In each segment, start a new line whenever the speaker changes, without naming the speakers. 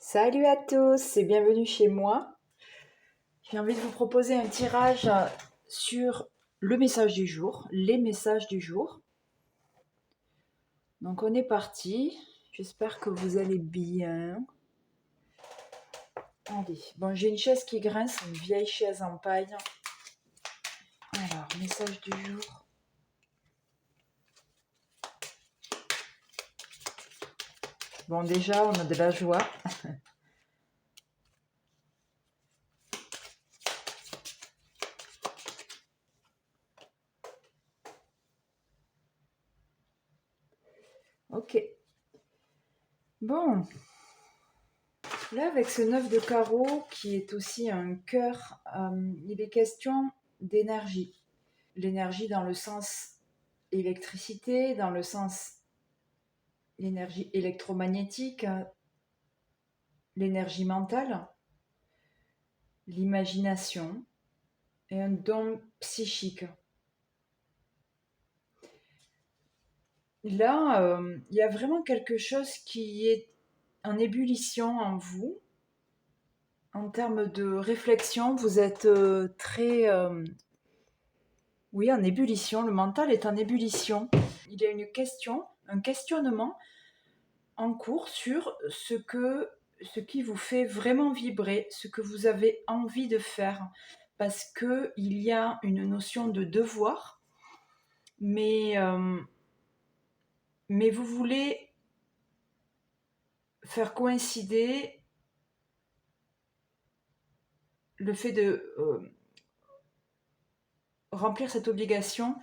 Salut à tous et bienvenue chez moi. J'ai envie de vous proposer un tirage sur le message du jour, les messages du jour. Donc on est parti. J'espère que vous allez bien. Allez, bon, j'ai une chaise qui grince, une vieille chaise en paille. Alors, message du jour. Bon, déjà, on a de la joie. Ok. Bon. Là, avec ce 9 de carreau, qui est aussi un cœur, il est question d'énergie. L'énergie dans le sens électricité, dans le sens l'énergie électromagnétique, l'énergie mentale, l'imagination et un don psychique. Là, il y a vraiment quelque chose qui est en ébullition en vous. En termes de réflexion, vous êtes très... oui, en ébullition. Le mental est en ébullition. Il y a une question, un questionnement en cours sur ce qui vous fait vraiment vibrer, ce que vous avez envie de faire. Parce qu'il y a une notion de devoir, mais vous voulez faire coïncider le fait de remplir cette obligation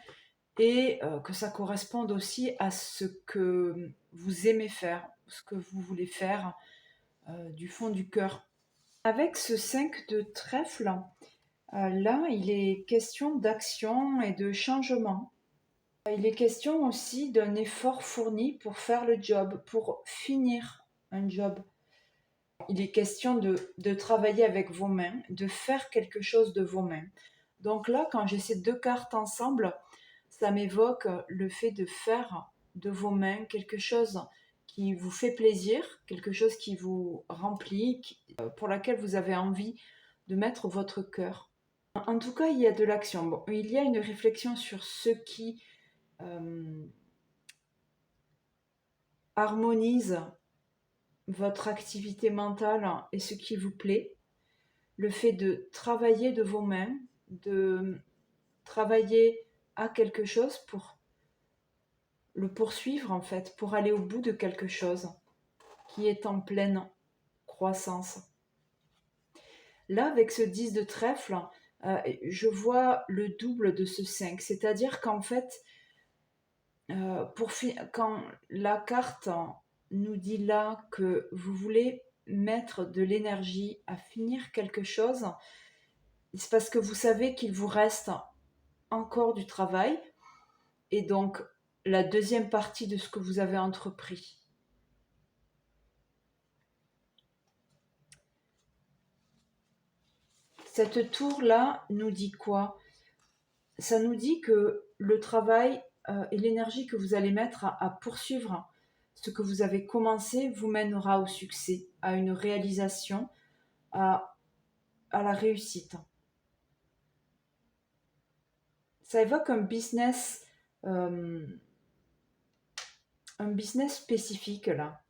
et que ça corresponde aussi à ce que vous aimez faire, ce que vous voulez faire du fond du cœur. Avec ce 5 de trèfle, là, il est question d'action et de changement. Il est question aussi d'un effort fourni pour faire le job, pour finir un job. Il est question de travailler avec vos mains, de faire quelque chose de vos mains. Donc là, quand j'ai ces deux cartes ensemble, ça m'évoque le fait de faire de vos mains quelque chose qui vous fait plaisir, quelque chose qui vous remplit, pour laquelle vous avez envie de mettre votre cœur. En tout cas, il y a de l'action. Bon, il y a une réflexion sur ce qui harmonise votre activité mentale et ce qui vous plaît. Le fait de travailler de vos mains, de travailler à quelque chose pour le poursuivre en fait, pour aller au bout de quelque chose qui est en pleine croissance. Là, avec ce 10 de trèfle, je vois le double de ce 5, c'est-à-dire qu'en fait, quand la carte nous dit là que vous voulez mettre de l'énergie à finir quelque chose, c'est parce que vous savez qu'il vous reste encore du travail et donc la deuxième partie de ce que vous avez entrepris. Cette tour-là nous dit quoi? Ça nous dit que le travail et l'énergie que vous allez mettre à poursuivre ce que vous avez commencé vous mènera au succès, à une réalisation, à la réussite. Ça évoque un business spécifique là.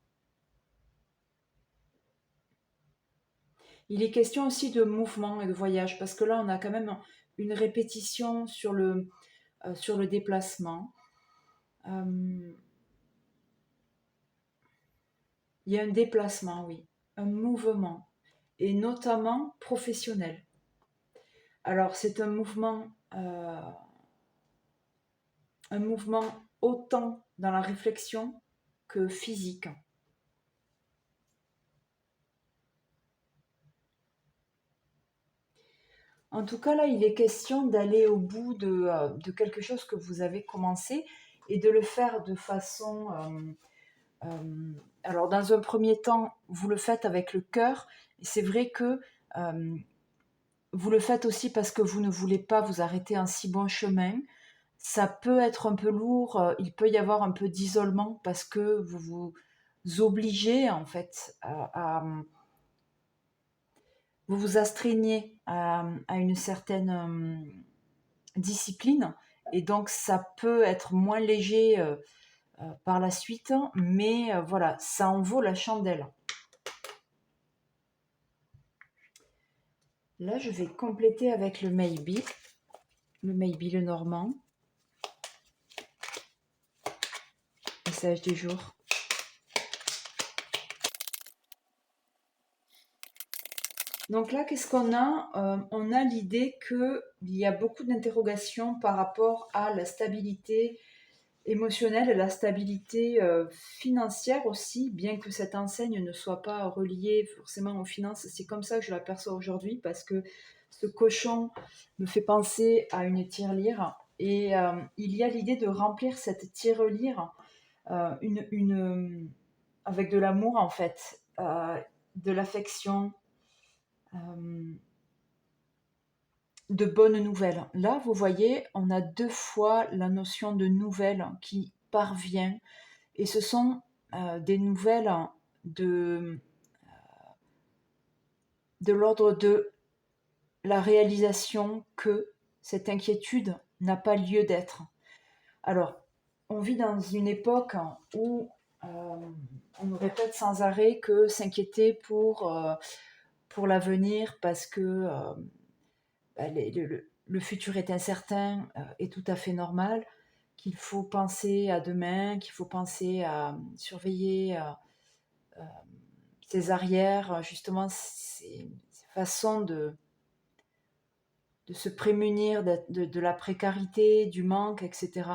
Il est question aussi de mouvement et de voyage, parce que là, on a quand même une répétition sur le déplacement. Il y a un déplacement, oui, un mouvement, et notamment professionnel. Alors, c'est un mouvement autant dans la réflexion que physique. En tout cas, là, il est question d'aller au bout de quelque chose que vous avez commencé et de le faire de façon... alors, dans un premier temps, vous le faites avec le cœur. Et c'est vrai que vous le faites aussi parce que vous ne voulez pas vous arrêter en si bon chemin. Ça peut être un peu lourd, il peut y avoir un peu d'isolement parce que vous vous obligez en fait vous vous astreignez à une certaine discipline, et donc ça peut être moins léger par la suite, mais voilà, ça en vaut la chandelle. Là, je vais compléter avec le Maybe le normand, message du jour. Donc là, qu'est-ce qu'on a? On a l'idée qu'il y a beaucoup d'interrogations par rapport à la stabilité émotionnelle et la stabilité financière aussi, bien que cette enseigne ne soit pas reliée forcément aux finances. C'est comme ça que je l'aperçois aujourd'hui, parce que ce cochon me fait penser à une tirelire, et il y a l'idée de remplir cette tirelire avec de l'amour en fait, de l'affection, de bonnes nouvelles. Là, vous voyez, on a 2 fois la notion de nouvelle qui parvient, et ce sont des nouvelles de, de l'ordre de la réalisation que cette inquiétude n'a pas lieu d'être. Alors, on vit dans une époque où on nous répète sans arrêt que s'inquiéter pour l'avenir, parce que le futur est incertain, est tout à fait normal, qu'il faut penser à demain, qu'il faut penser à surveiller ses arrières, justement, ces façons de se prémunir de la précarité, du manque, etc.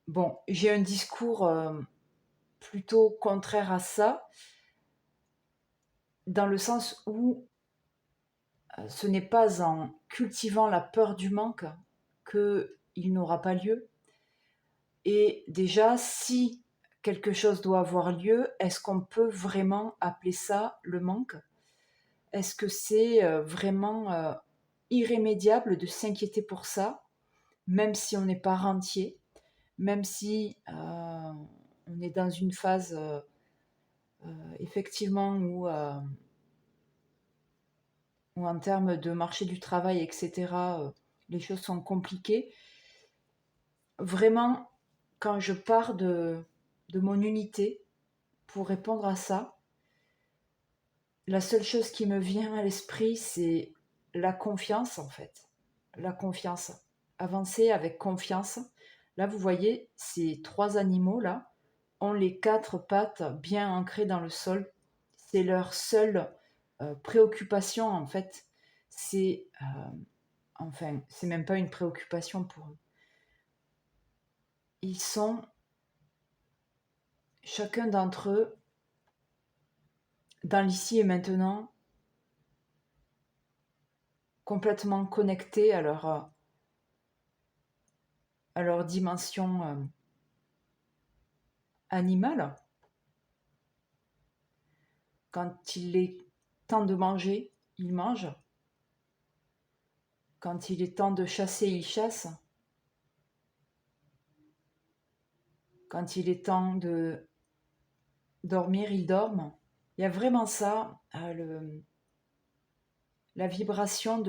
Bon, j'ai un discours plutôt contraire à ça, dans le sens où ce n'est pas en cultivant la peur du manque qu'il n'aura pas lieu. Et déjà, si quelque chose doit avoir lieu, est-ce qu'on peut vraiment appeler ça le manque? Est-ce que c'est vraiment irrémédiable de s'inquiéter pour ça, même si on n'est pas rentier, même si on est dans une phase effectivement où en termes de marché du travail, etc., les choses sont compliquées. Vraiment, quand je pars de mon unité pour répondre à ça, la seule chose qui me vient à l'esprit, c'est la confiance, en fait. La confiance. Avancer avec confiance. Là, vous voyez, ces 3 animaux-là ont les 4 pattes bien ancrées dans le sol. C'est leur seule préoccupation, en fait. Enfin, c'est même pas une préoccupation pour eux. Ils sont, chacun d'entre eux, dans l'ici et maintenant, complètement connectés à leur dimension animale. Quand il est temps de manger, ils mangent. Quand il est temps de chasser, ils chassent. Quand il est temps de dormir, ils dorment. Il y a vraiment ça, la vibration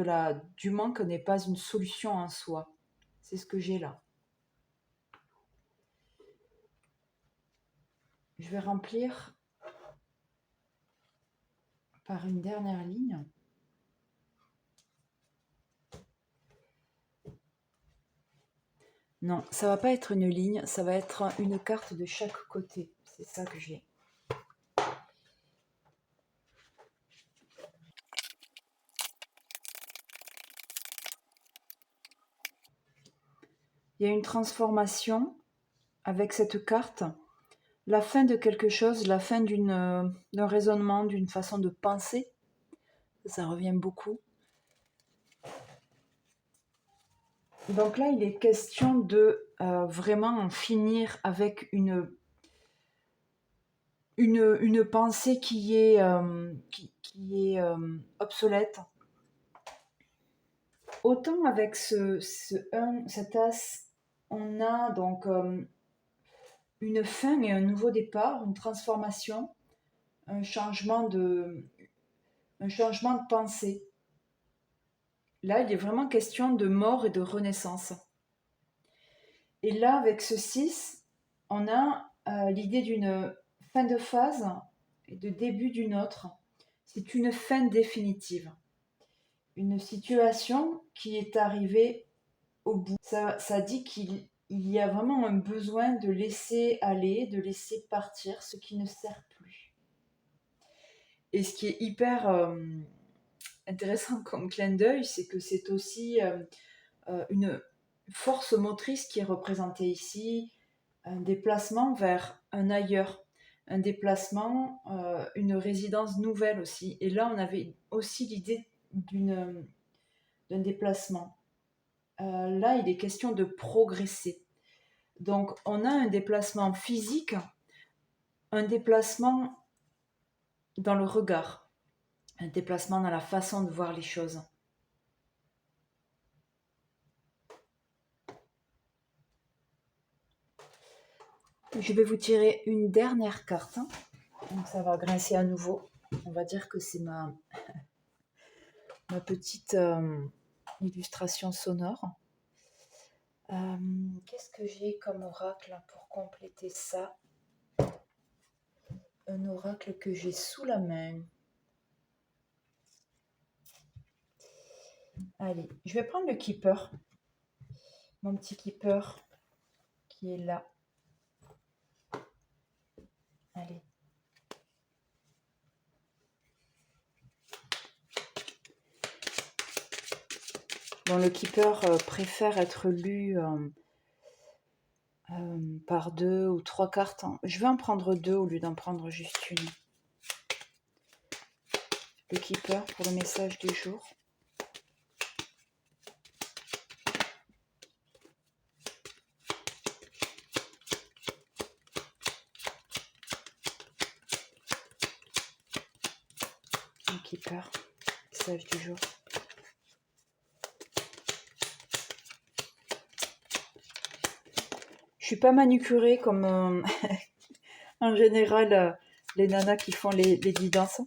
du manque n'est pas une solution en soi. C'est ce que j'ai là. Je vais remplir par une dernière ligne. Non, ça va pas être une ligne, ça va être une carte de chaque côté. C'est ça que j'ai. Il y a une transformation avec cette carte, la fin de quelque chose, la fin d'un raisonnement, d'une façon de penser. Ça revient beaucoup. Donc là, il est question de vraiment en finir avec une pensée qui est obsolète. Autant avec cet as, on a donc une fin et un nouveau départ, une transformation, un changement un changement de pensée. Là, il est vraiment question de mort et de renaissance. Et là, avec ce 6, on a l'idée d'une fin de phase et de début d'une autre. C'est une fin définitive. Une situation qui est arrivée au bout. Ça dit qu'il y a vraiment un besoin de laisser aller, de laisser partir ce qui ne sert plus. Et ce qui est hyper intéressant comme clin d'œil, c'est que c'est aussi une force motrice qui est représentée ici, un déplacement vers un ailleurs, un déplacement, une résidence nouvelle aussi. Et là, on avait aussi l'idée d'un déplacement. Là, il est question de progresser. Donc, on a un déplacement physique, un déplacement dans le regard, un déplacement dans la façon de voir les choses. Je vais vous tirer une dernière carte. Donc ça va grincer à nouveau. On va dire que c'est ma petite illustration sonore. Qu'est-ce que j'ai comme oracle pour compléter ça? Un oracle que j'ai sous la main. Allez, je vais prendre le keeper. Mon petit keeper qui est là. Allez. Bon, le keeper préfère être lu par 2 ou 3 cartes. Je vais en prendre 2 au lieu d'en prendre juste une. Le keeper pour le message du jour. Le keeper, message du jour. Je suis pas manucurée comme en général les nanas qui font les guidances.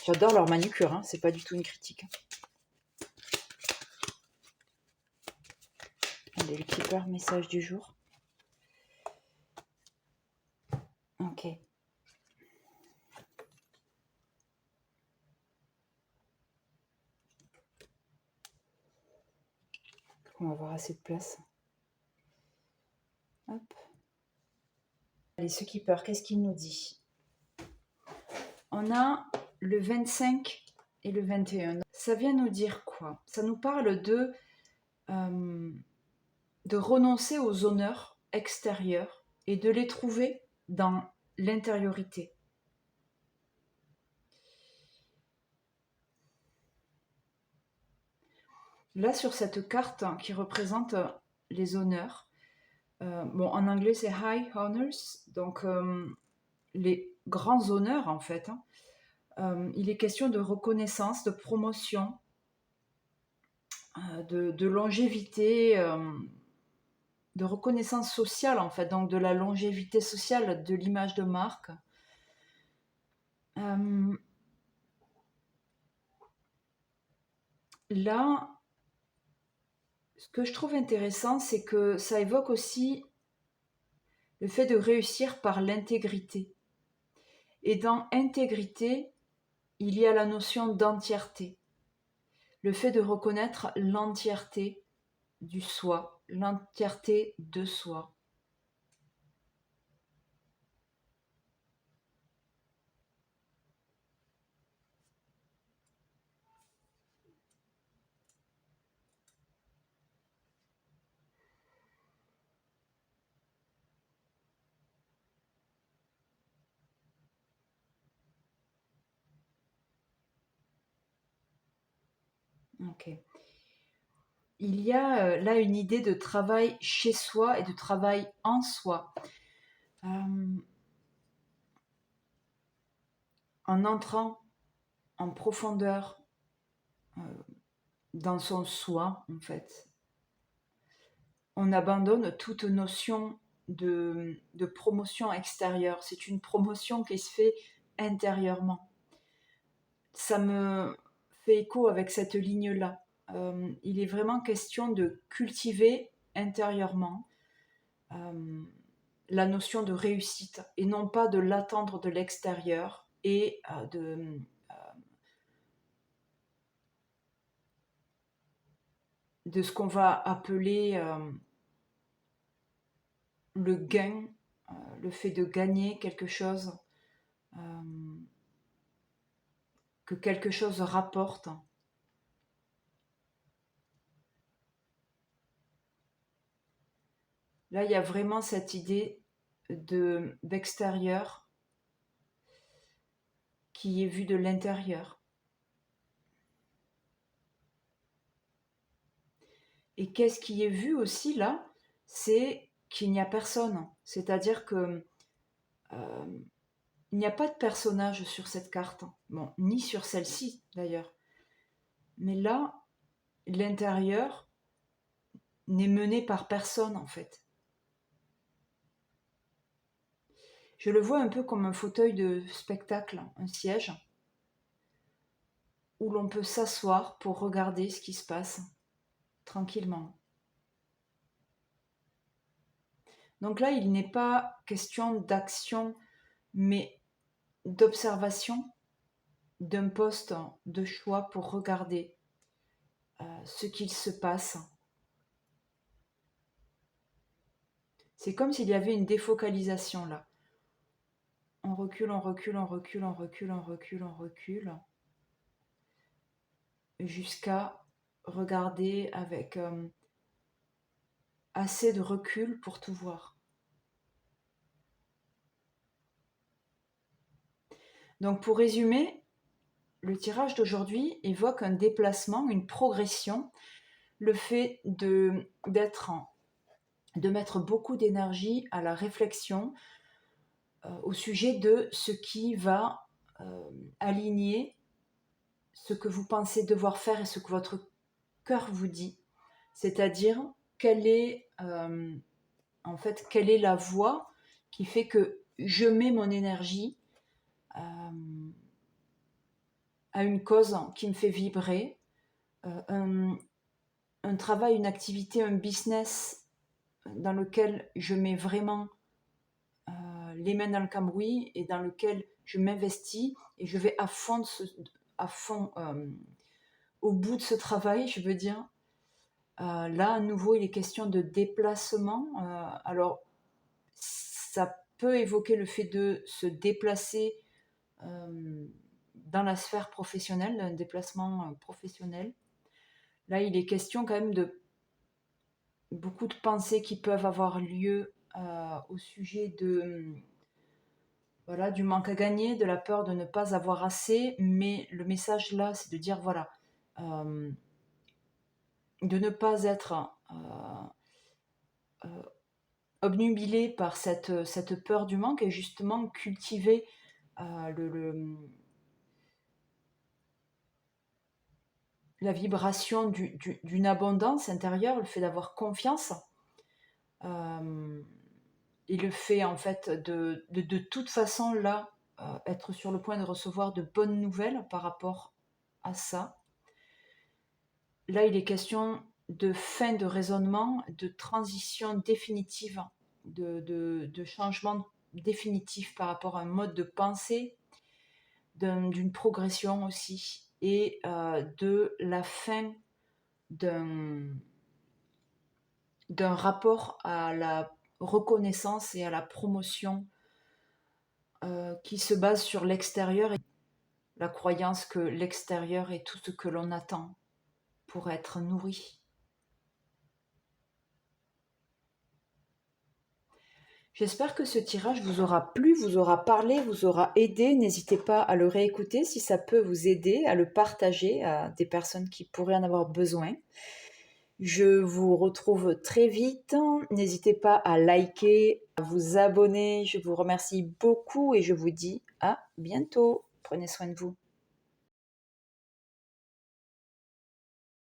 J'adore leur manucure, hein, c'est pas du tout une critique. Allez, le keeper, message du jour. Ok. On va avoir assez de place. Hop. Allez, ce keeper, qu'est-ce qu'il nous dit? On a le 25 et le 21. Ça vient nous dire quoi? Ça nous parle de renoncer aux honneurs extérieurs et de les trouver dans l'intériorité. Là, sur cette carte qui représente les honneurs, bon, en anglais c'est high honors, donc les grands honneurs en fait. Il est question de reconnaissance, de promotion, de longévité, de reconnaissance sociale en fait, donc de la longévité sociale de l'image de marque. Là, ce que je trouve intéressant, c'est que ça évoque aussi le fait de réussir par l'intégrité. Et dans intégrité, il y a la notion d'entièreté. Le fait de reconnaître l'entièreté du soi, l'entièreté de soi. Ok. Il y a là une idée de travail chez soi et de travail en soi. En entrant en profondeur dans son soi, en fait, on abandonne toute notion de promotion extérieure. C'est une promotion qui se fait intérieurement. Ça me fait écho avec cette ligne-là. Il est vraiment question de cultiver intérieurement la notion de réussite et non pas de l'attendre de l'extérieur et de ce qu'on va appeler le gain, le fait de gagner quelque chose, que quelque chose rapporte. Là, il y a vraiment cette idée d'extérieur qui est vue de l'intérieur. Et qu'est-ce qui est vu aussi là? C'est qu'il n'y a personne. C'est-à-dire que il n'y a pas de personnage sur cette carte. Bon, ni sur celle-ci d'ailleurs. Mais là, l'intérieur n'est mené par personne en fait. Je le vois un peu comme un fauteuil de spectacle, un siège, où l'on peut s'asseoir pour regarder ce qui se passe tranquillement. Donc là, il n'est pas question d'action, mais d'observation d'un poste de choix pour regarder ce qu'il se passe. C'est comme s'il y avait une défocalisation là. On recule, on recule, on recule, on recule, on recule, on recule, jusqu'à regarder avec assez de recul pour tout voir. Donc pour résumer, le tirage d'aujourd'hui évoque un déplacement, une progression, le fait de mettre beaucoup d'énergie à la réflexion au sujet de ce qui va aligner ce que vous pensez devoir faire et ce que votre cœur vous dit. C'est-à-dire, quelle est la voie qui fait que je mets mon énergie à une cause qui me fait vibrer, un travail, une activité, un business dans lequel je mets vraiment les mains dans le cambouis et dans lequel je m'investis et je vais à fond, au bout de ce travail, je veux dire. Là, à nouveau, il est question de déplacement. Alors, ça peut évoquer le fait de se déplacer dans la sphère professionnelle, un déplacement professionnel. Là, il est question quand même de beaucoup de pensées qui peuvent avoir lieu au sujet du manque à gagner, de la peur de ne pas avoir assez, mais le message là, c'est de dire de ne pas être obnubilé par cette peur du manque et justement cultiver la vibration d'une abondance intérieure, le fait d'avoir confiance et le fait en fait de toute façon là être sur le point de recevoir de bonnes nouvelles par rapport à ça. Là, il est question de fin de raisonnement, de transition définitive, de changement définitif par rapport à un mode de pensée, d'une progression aussi, et de la fin d'un rapport à la reconnaissance et à la promotion qui se base sur l'extérieur et la croyance que l'extérieur est tout ce que l'on attend pour être nourri. J'espère que ce tirage vous aura plu, vous aura parlé, vous aura aidé. N'hésitez pas à le réécouter si ça peut vous aider, à le partager à des personnes qui pourraient en avoir besoin. Je vous retrouve très vite. N'hésitez pas à liker, à vous abonner. Je vous remercie beaucoup et je vous dis à bientôt. Prenez soin de vous.